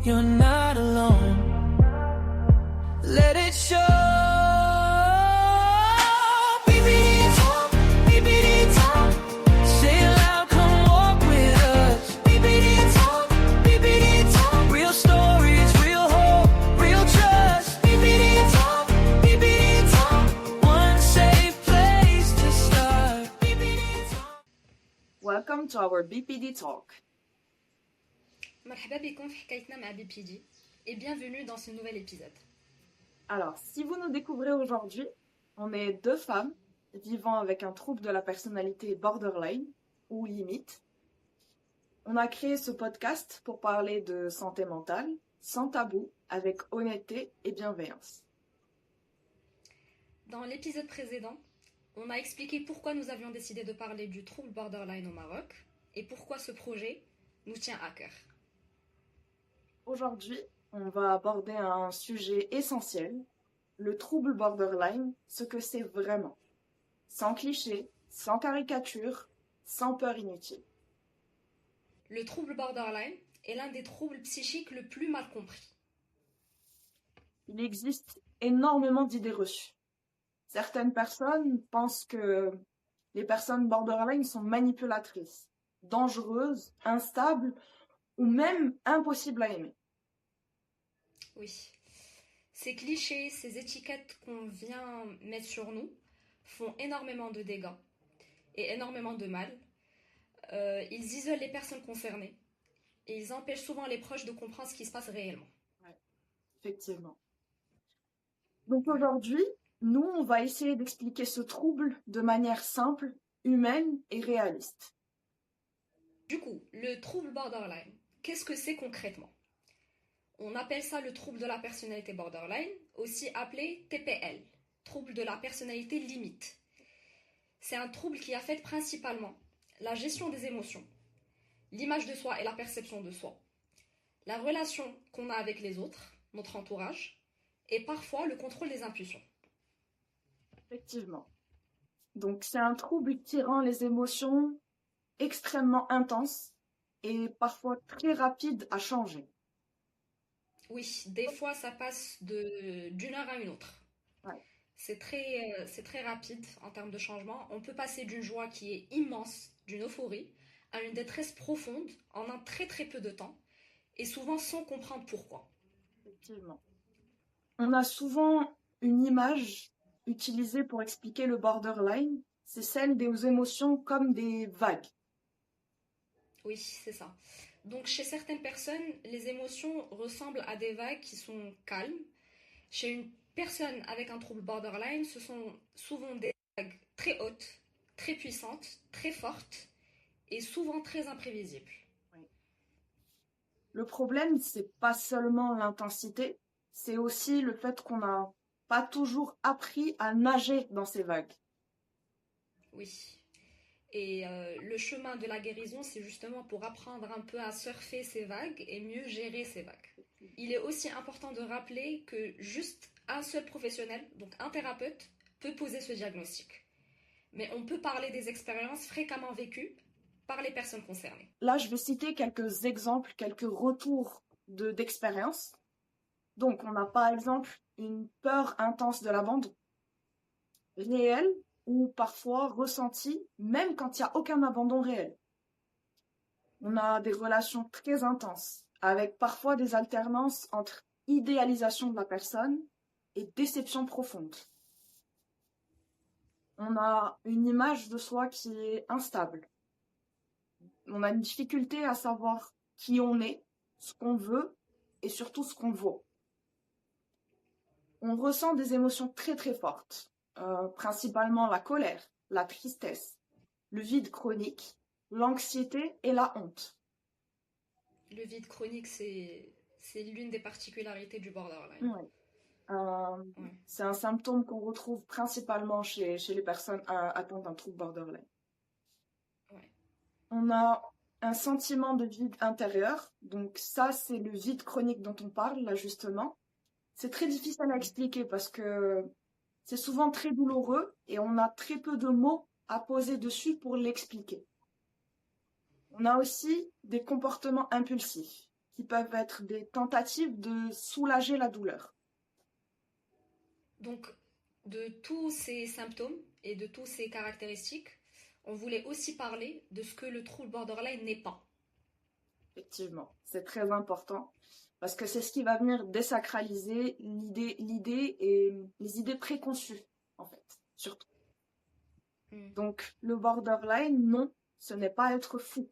you're not alone. Let it show. BPD talk, BPD talk. Say it loud, come walk with us. BPD talk, BPD talk. Real stories, real hope, real trust. BPD talk, BPD talk. One safe place to start. BPD talk. Welcome to our BPD Talk. مرحبا بكم في حكايتنا مع BPD et bienvenue dans ce nouvel épisode. Alors, si vous nous découvrez aujourd'hui, on est deux femmes vivant avec un trouble de la personnalité borderline ou limite. On a créé ce podcast pour parler de santé mentale, sans tabou, avec honnêteté et bienveillance. Dans l'épisode précédent, on a expliqué pourquoi nous avions décidé de parler du trouble borderline au Maroc et pourquoi ce projet nous tient à cœur. Aujourd'hui, on va aborder un sujet essentiel, le trouble borderline, ce que c'est vraiment. Sans clichés, sans caricature, sans peur inutile. Le trouble borderline est l'un des troubles psychiques le plus mal compris. Il existe énormément d'idées reçues. Certaines personnes pensent que les personnes borderline sont manipulatrices, dangereuses, instables ou même impossibles à aimer. Oui. Ces clichés, ces étiquettes qu'on vient mettre sur nous font énormément de dégâts et énormément de mal. Ils isolent les personnes concernées et ils empêchent souvent les proches de comprendre ce qui se passe réellement. Ouais, effectivement. Donc aujourd'hui, nous, on va essayer d'expliquer ce trouble de manière simple, humaine et réaliste. Du coup, le trouble borderline, qu'est-ce que c'est concrètement ? On appelle ça le trouble de la personnalité borderline, aussi appelé TPL, trouble de la personnalité limite. C'est un trouble qui affecte principalement la gestion des émotions, l'image de soi et la perception de soi, la relation qu'on a avec les autres, notre entourage, et parfois le contrôle des impulsions. Effectivement. Donc c'est un trouble qui rend les émotions extrêmement intenses et parfois très rapides à changer. Oui, des fois ça passe d'une heure à une autre. Ouais. C'est très rapide en termes de changement. On peut passer d'une joie qui est immense, d'une euphorie, à une détresse profonde en un très très peu de temps, et souvent sans comprendre pourquoi. Effectivement. On a souvent une image utilisée pour expliquer le borderline, c'est celle des émotions comme des vagues. Oui, c'est ça. Donc chez certaines personnes, les émotions ressemblent à des vagues qui sont calmes. Chez une personne avec un trouble borderline, ce sont souvent des vagues très hautes, très puissantes, très fortes et souvent très imprévisibles. Le problème, c'est pas seulement l'intensité, c'est aussi le fait qu'on n'a pas toujours appris à nager dans ces vagues. Oui. Et le chemin de la guérison, c'est justement pour apprendre un peu à surfer ces vagues et mieux gérer ces vagues. Il est aussi important de rappeler que juste un seul professionnel, donc un thérapeute, peut poser ce diagnostic. Mais on peut parler des expériences fréquemment vécues par les personnes concernées. Là, je vais citer quelques exemples, quelques retours d'expérience. Donc, on a par exemple une peur intense de l'abandon, réelle ou parfois ressentie, même quand il n'y a aucun abandon réel. On a des relations très intenses, avec parfois des alternances entre idéalisation de la personne et déception profonde. On a une image de soi qui est instable. On a une difficulté à savoir qui on est, ce qu'on veut et surtout ce qu'on vaut. On ressent des émotions très très fortes, principalement la colère, la tristesse, le vide chronique, l'anxiété et la honte. Le vide chronique, c'est l'une des particularités du borderline. Ouais. C'est un symptôme qu'on retrouve principalement chez les personnes atteintes d'un trouble borderline. Ouais. On a un sentiment de vide intérieur, donc ça c'est le vide chronique dont on parle là justement. C'est très difficile à expliquer parce que c'est souvent très douloureux et on a très peu de mots à poser dessus pour l'expliquer. On a aussi des comportements impulsifs qui peuvent être des tentatives de soulager la douleur. Donc, de tous ces symptômes et de toutes ces caractéristiques, on voulait aussi parler de ce que le trouble borderline n'est pas. Effectivement, c'est très important parce que c'est ce qui va venir désacraliser l'idée et les idées préconçues, en fait, surtout. Donc, le borderline, non, ce n'est pas être fou.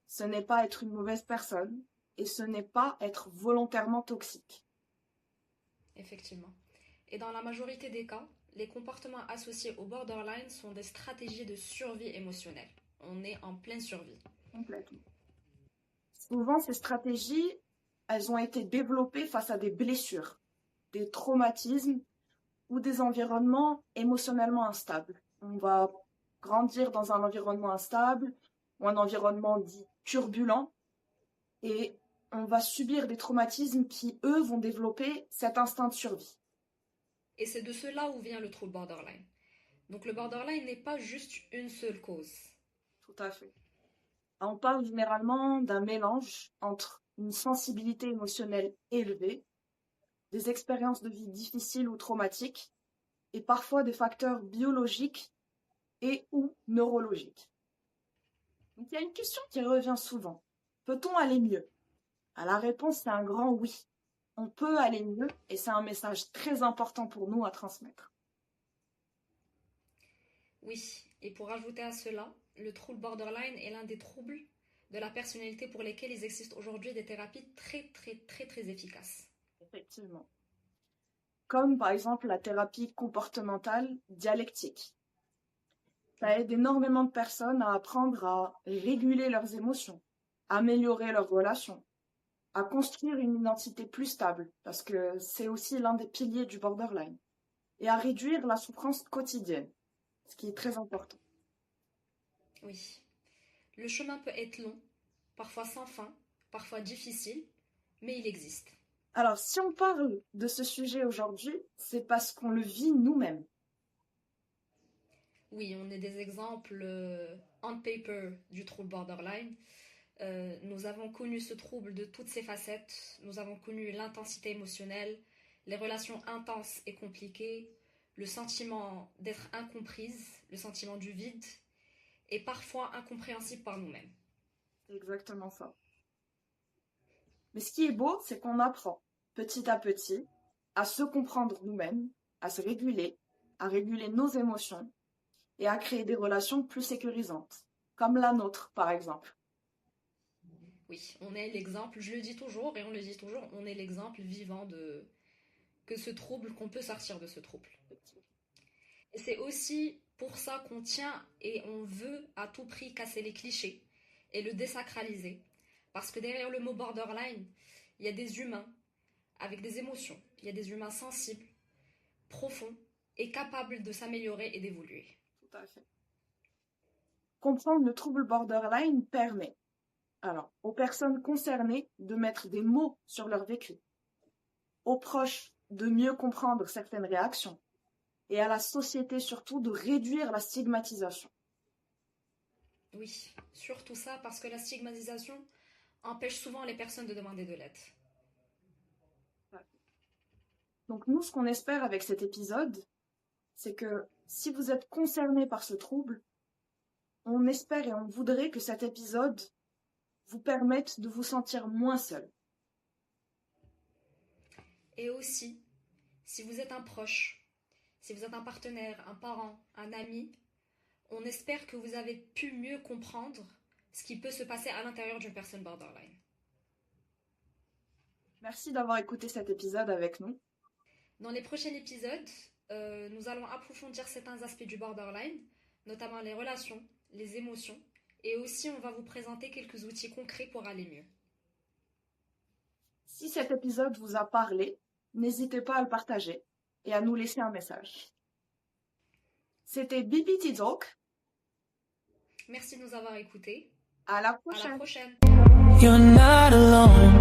Ce n'est pas être une mauvaise personne et ce n'est pas être volontairement toxique. Effectivement. Et dans la majorité des cas, les comportements associés au borderline sont des stratégies de survie émotionnelle. On est en pleine survie. Complètement. Souvent, ces stratégies, elles ont été développées face à des blessures, des traumatismes ou des environnements émotionnellement instables. On va grandir dans un environnement instable ou un environnement dit turbulent et on va subir des traumatismes qui, eux, vont développer cet instinct de survie. Et c'est de cela où vient le trouble borderline. Donc le borderline n'est pas juste une seule cause. Tout à fait. On parle généralement d'un mélange entre une sensibilité émotionnelle élevée, des expériences de vie difficiles ou traumatiques, et parfois des facteurs biologiques et ou neurologiques. Donc, il y a une question qui revient souvent. Peut-on aller mieux? La réponse, c'est un grand oui. On peut aller mieux et c'est un message très important pour nous à transmettre. Oui, et pour ajouter à cela, le trouble borderline est l'un des troubles de la personnalité pour lesquels il existe aujourd'hui des thérapies très efficaces. Effectivement. Comme par exemple la thérapie comportementale dialectique. Ça aide énormément de personnes à apprendre à réguler leurs émotions, à améliorer leurs relations, à construire une identité plus stable, parce que c'est aussi l'un des piliers du borderline, et à réduire la souffrance quotidienne, ce qui est très important. Oui. Le chemin peut être long, parfois sans fin, parfois difficile, mais il existe. Alors, si on parle de ce sujet aujourd'hui, c'est parce qu'on le vit nous-mêmes. Oui, on est des exemples on paper du trouble borderline. Nous avons connu ce trouble de toutes ses facettes. Nous avons connu l'intensité émotionnelle, les relations intenses et compliquées, le sentiment d'être incomprise, le sentiment du vide, et parfois incompréhensible par nous-mêmes. C'est exactement ça. Mais ce qui est beau, c'est qu'on apprend, petit à petit, à se comprendre nous-mêmes, à se réguler, à réguler nos émotions, et à créer des relations plus sécurisantes, comme la nôtre, par exemple. Oui, on est l'exemple, je le dis toujours, et on le dit toujours, on est l'exemple vivant que ce trouble, qu'on peut sortir de ce trouble. Et c'est aussi pour ça qu'on tient et on veut à tout prix casser les clichés et le désacraliser. Parce que derrière le mot borderline, il y a des humains avec des émotions, il y a des humains sensibles, profonds et capables de s'améliorer et d'évoluer. Tout à fait. Comprendre le trouble borderline permet aux personnes concernées de mettre des mots sur leur vécu, aux proches de mieux comprendre certaines réactions, et à la société surtout de réduire la stigmatisation. Oui, surtout ça parce que la stigmatisation empêche souvent les personnes de demander de l'aide. Donc nous, ce qu'on espère avec cet épisode, c'est que si vous êtes concerné par ce trouble, on espère et on voudrait que cet épisode vous permette de vous sentir moins seul. Et aussi, si vous êtes un proche, si vous êtes un partenaire, un parent, un ami, on espère que vous avez pu mieux comprendre ce qui peut se passer à l'intérieur d'une personne borderline. Merci d'avoir écouté cet épisode avec nous. Dans les prochains épisodes, nous allons approfondir certains aspects du borderline, notamment les relations, les émotions, et aussi on va vous présenter quelques outils concrets pour aller mieux. Si cet épisode vous a parlé, n'hésitez pas à le partager et à nous laisser un message. C'était BBT Talk. Merci de nous avoir écoutés. À la À la prochaine. prochaine. You're not alone.